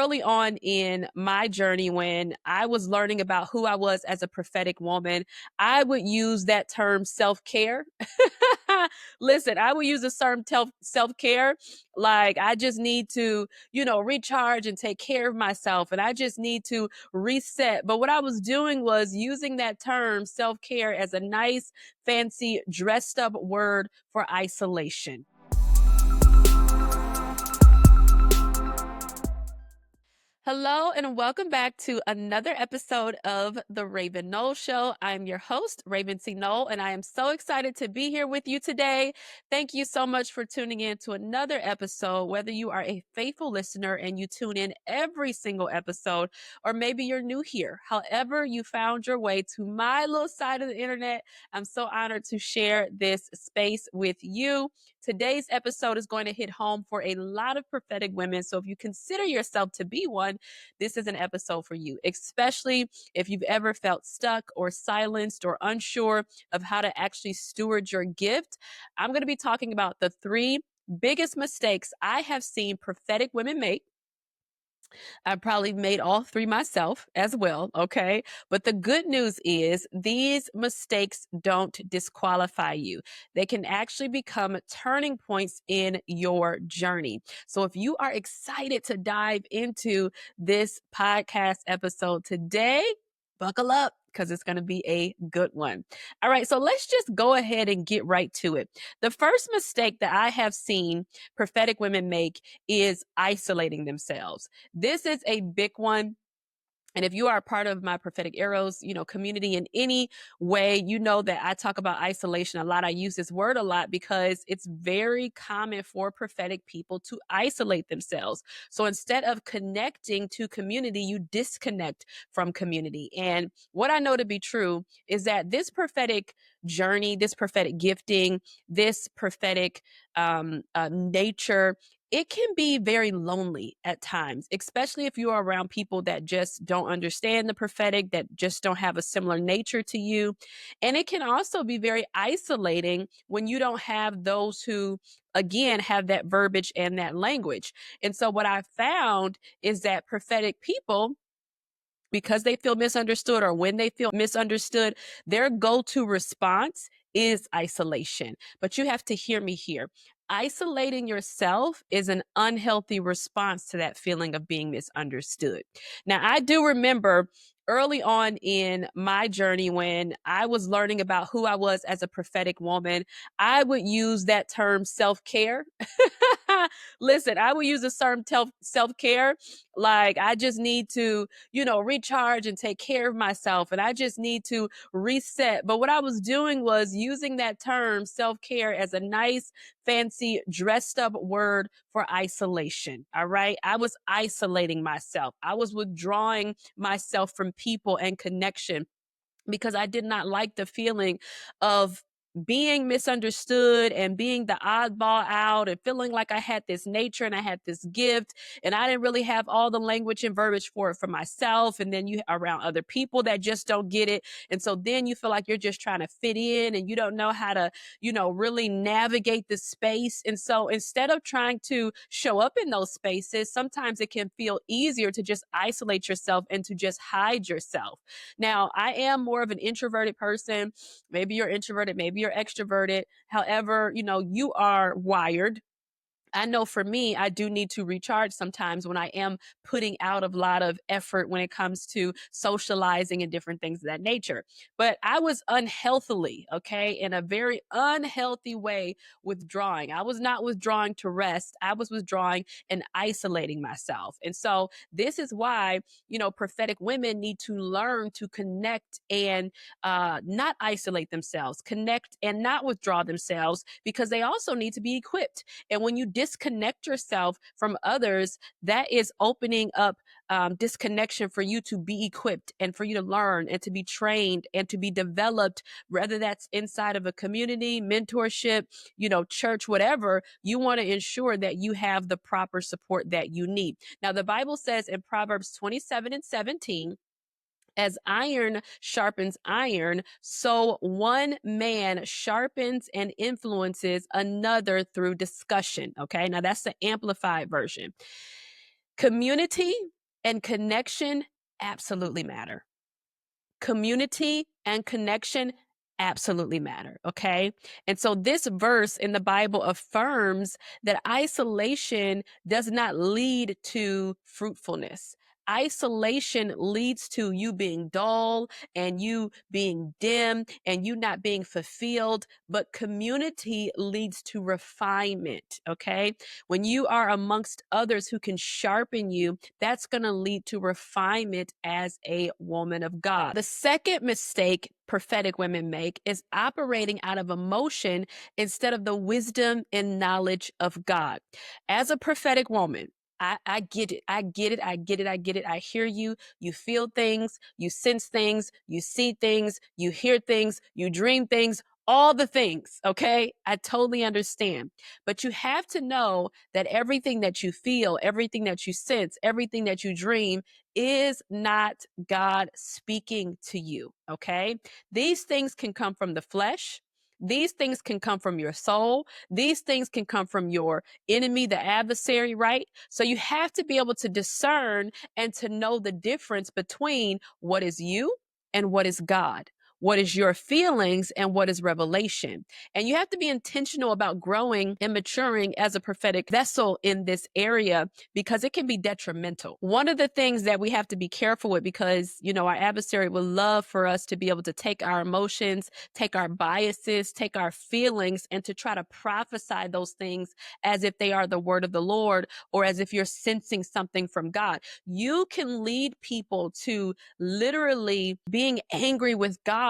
early on in my journey when I was learning about who I was as a prophetic woman, I would use that term self-care. Listen, I would use the term self-care like I just need to, recharge and take care of myself and I just need to reset. But what I was doing was using that term self-care as a nice, fancy, dressed up word for isolation. Hello and welcome back to another episode of the Raven Nole Show. I'm your host, Raven C. Nole, and I am so excited to be here with you today. Thank you so much for tuning in to another episode, whether you are a faithful listener and you tune in every single episode, or maybe you're new here. However, you found your way to my little side of the internet, I'm so honored to share this space with you. Today's episode is going to hit home for a lot of prophetic women. So if you consider yourself to be one, this is an episode for you, especially if you've ever felt stuck or silenced or unsure of how to actually steward your gift. I'm going to be talking about the three biggest mistakes I have seen prophetic women make. I probably made all three myself as well. Okay. But the good news is these mistakes don't disqualify you. They can actually become turning points in your journey. So if you are excited to dive into this podcast episode today, buckle up because it's going to be a good one. All right. So let's just go ahead and get right to it. The first mistake that I have seen prophetic women make is isolating themselves. This is a big one. And if you are a part of my prophetic arrows, community in any way, you know that I talk about isolation a lot. I use this word a lot because it's very common for prophetic people to isolate themselves. So instead of connecting to community, you disconnect from community. And what I know to be true is that this prophetic journey, this prophetic gifting, this prophetic nature, it can be very lonely at times, especially if you are around people that just don't understand the prophetic, that just don't have a similar nature to you. And it can also be very isolating when you don't have those who, again, have that verbiage and that language. And so what I found is that prophetic people, because they feel misunderstood or when they feel misunderstood, their go-to response is isolation. But you have to hear me here. Isolating yourself is an unhealthy response to that feeling of being misunderstood. Now, I do remember early on in my journey when I was learning about who I was as a prophetic woman, I would use that term self-care. Listen, I would use the term self-care like I just need to, recharge and take care of myself and I just need to reset. But what I was doing was using that term self-care as a nice, fancy, dressed up word for isolation. All right. I was isolating myself. I was withdrawing myself from people and connection because I did not like the feeling of being misunderstood and being the oddball out and feeling like I had this nature and I had this gift and I didn't really have all the language and verbiage for it for myself. And then you around other people that just don't get it. And so then you feel like you're just trying to fit in and you don't know how to, really navigate the space. And so instead of trying to show up in those spaces, sometimes it can feel easier to just isolate yourself and to just hide yourself. Now, I am more of an introverted person. Maybe you're introverted, maybe you're extroverted. However, you are wired. I know for me, I do need to recharge sometimes when I am putting out a lot of effort when it comes to socializing and different things of that nature. But I was unhealthily, okay, in a very unhealthy way withdrawing. I was not withdrawing to rest. I was withdrawing and isolating myself. And so this is why, prophetic women need to learn to connect and not isolate themselves, connect and not withdraw themselves because they also need to be equipped. And when you disconnect yourself from others, that is opening up disconnection for you to be equipped and for you to learn and to be trained and to be developed, whether that's inside of a community, mentorship, church, whatever. You want to ensure that you have the proper support that you need. Now, the Bible says in Proverbs 27:17, as iron sharpens iron, so one man sharpens and influences another through discussion. Okay, now that's the amplified version. Community And connection absolutely matter. Community and connection absolutely matter. Okay. And so this verse in the Bible affirms that isolation does not lead to fruitfulness. Isolation leads to you being dull and you being dim and you not being fulfilled, but community leads to refinement. Okay. When you are amongst others who can sharpen you, that's going to lead to refinement as a woman of God. The second mistake prophetic women make is operating out of emotion instead of the wisdom and knowledge of God. As a prophetic woman, I get it. I get it. I get it. I get it. I hear you. You feel things. You sense things. You see things. You hear things. You dream things. All the things. Okay. I totally understand. But you have to know that everything that you feel, everything that you sense, everything that you dream is not God speaking to you. Okay. These things can come from the flesh. These things can come from your soul. These things can come from your enemy, the adversary, right? So you have to be able to discern and to know the difference between what is you and what is God. What is your feelings and what is revelation? And you have to be intentional about growing and maturing as a prophetic vessel in this area because it can be detrimental. One of the things that we have to be careful with, because, our adversary would love for us to be able to take our emotions, take our biases, take our feelings, and to try to prophesy those things as if they are the word of the Lord or as if you're sensing something from God. You can lead people to literally being angry with God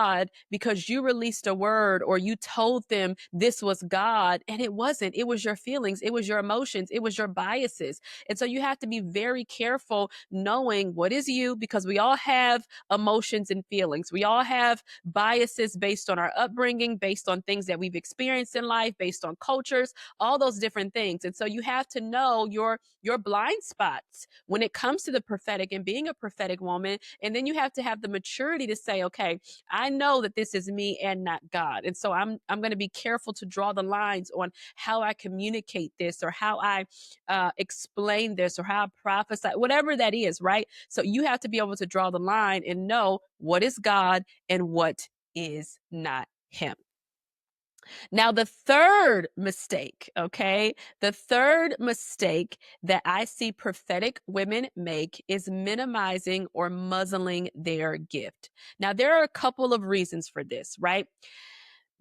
because you released a word or you told them this was God and it wasn't. It was your feelings, it was your emotions, it was your biases. And so you have to be very careful knowing what is you, because we all have emotions and feelings. We all have biases based on our upbringing, based on things that we've experienced in life, based on cultures, all those different things. And so you have to know your blind spots when it comes to the prophetic and being a prophetic woman. And then you have to have the maturity to say, okay, I know that this is me and not God. And so I'm going to be careful to draw the lines on how I communicate this or how I explain this or how I prophesy, whatever that is, right? So you have to be able to draw the line and know what is God and what is not him. Now, the third mistake, okay, the third mistake that I see prophetic women make is minimizing or muzzling their gift. Now, there are a couple of reasons for this, right?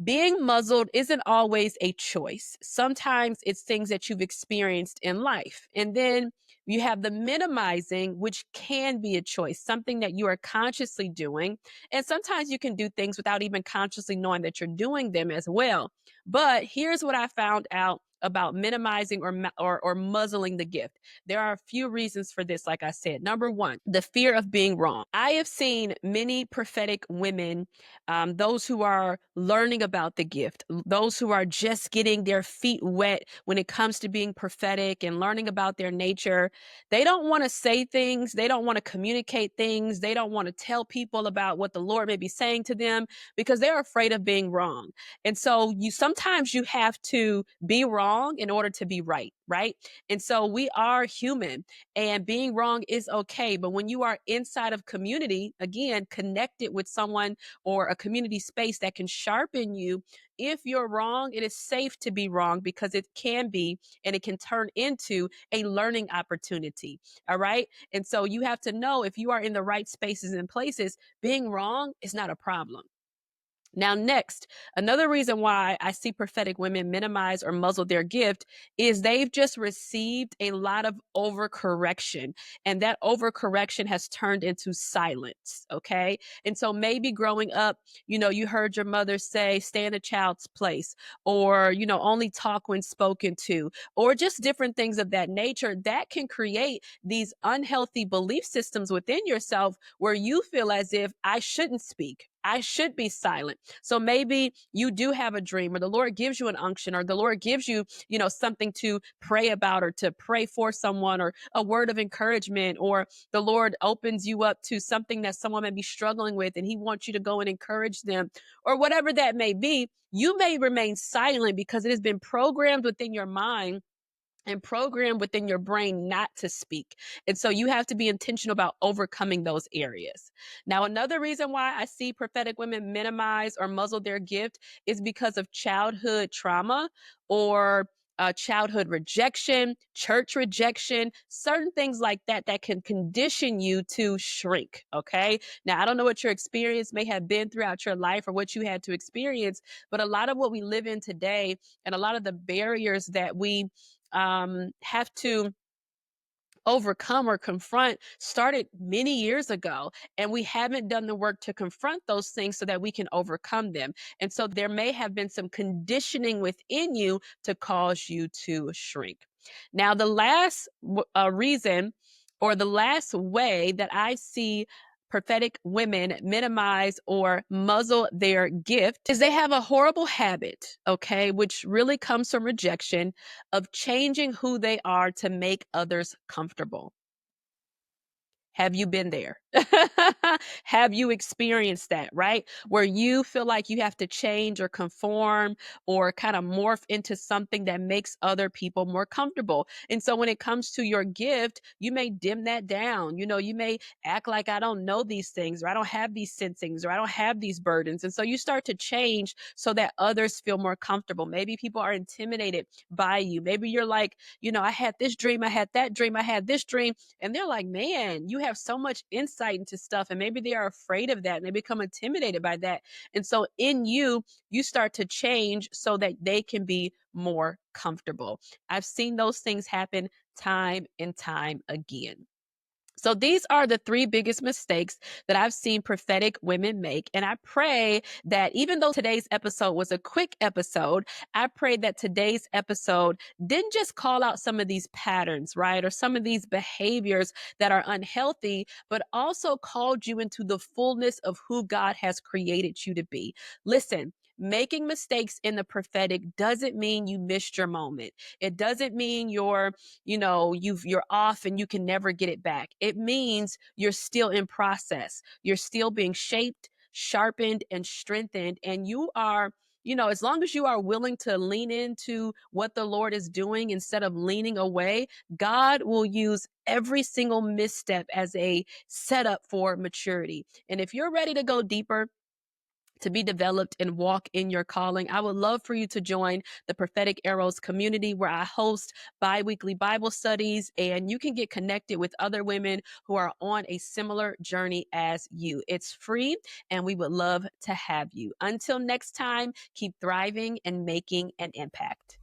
Being muzzled isn't always a choice. Sometimes it's things that you've experienced in life. And then you have the minimizing, which can be a choice, something that you are consciously doing. And sometimes you can do things without even consciously knowing that you're doing them as well. But here's what I found out about minimizing or muzzling the gift. There are a few reasons for this, like I said. Number one, the fear of being wrong. I have seen many prophetic women, those who are learning about the gift, those who are just getting their feet wet when it comes to being prophetic and learning about their nature. They don't want to say things. They don't want to communicate things. They don't want to tell people about what the Lord may be saying to them because they're afraid of being wrong. And so sometimes you have to be wrong in order to be right, right? And so we are human and being wrong is okay. But when you are inside of community, again, connected with someone or a community space that can sharpen you, if you're wrong, it is safe to be wrong because it can be and it can turn into a learning opportunity. All right. And so you have to know if you are in the right spaces and places, being wrong is not a problem. Now, next, another reason why I see prophetic women minimize or muzzle their gift is they've just received a lot of overcorrection, and that overcorrection has turned into silence. Okay. And so maybe growing up, you heard your mother say, stay in a child's place, or, only talk when spoken to, or just different things of that nature that can create these unhealthy belief systems within yourself where you feel as if I shouldn't speak. I should be silent. So maybe you do have a dream or the Lord gives you an unction or the Lord gives you, something to pray about or to pray for someone or a word of encouragement, or the Lord opens you up to something that someone may be struggling with and he wants you to go and encourage them or whatever that may be. You may remain silent because it has been programmed within your mind and programmed within your brain not to speak. And so you have to be intentional about overcoming those areas. Now, another reason why I see prophetic women minimize or muzzle their gift is because of childhood trauma or childhood rejection, church rejection, certain things like that that can condition you to shrink. Okay. Now, I don't know what your experience may have been throughout your life or what you had to experience, but a lot of what we live in today and a lot of the barriers that we have to overcome or confront started many years ago, and we haven't done the work to confront those things so that we can overcome them. And so there may have been some conditioning within you to cause you to shrink. Now, the last reason or the last way that I see prophetic women minimize or muzzle their gift is they have a horrible habit, okay, which really comes from rejection, of changing who they are to make others comfortable. Have you been there? Have you experienced that, right? Where you feel like you have to change or conform or kind of morph into something that makes other people more comfortable. And so when it comes to your gift, you may dim that down. You may act like I don't know these things, or I don't have these sensings, or I don't have these burdens. And so you start to change so that others feel more comfortable. Maybe people are intimidated by you. Maybe you're like, I had this dream, I had that dream, I had this dream, and they're like, man, you have so much insight into stuff. And maybe they are afraid of that and they become intimidated by that. And so in you, you start to change so that they can be more comfortable. I've seen those things happen time and time again. So these are the three biggest mistakes that I've seen prophetic women make. And I pray that even though today's episode was a quick episode, I pray that today's episode didn't just call out some of these patterns, right? Or some of these behaviors that are unhealthy, but also called you into the fullness of who God has created you to be. Listen, making mistakes in the prophetic doesn't mean you missed your moment. It doesn't mean you're off and you can never get it back. It means you're still in process. You're still being shaped, sharpened, and strengthened. And you are, as long as you are willing to lean into what the Lord is doing instead of leaning away, God will use every single misstep as a setup for maturity. And if you're ready to go deeper, to be developed and walk in your calling, I would love for you to join the Prophetic Arrows community, where I host bi-weekly Bible studies, and you can get connected with other women who are on a similar journey as you. It's free, and we would love to have you. Until next time, keep thriving and making an impact.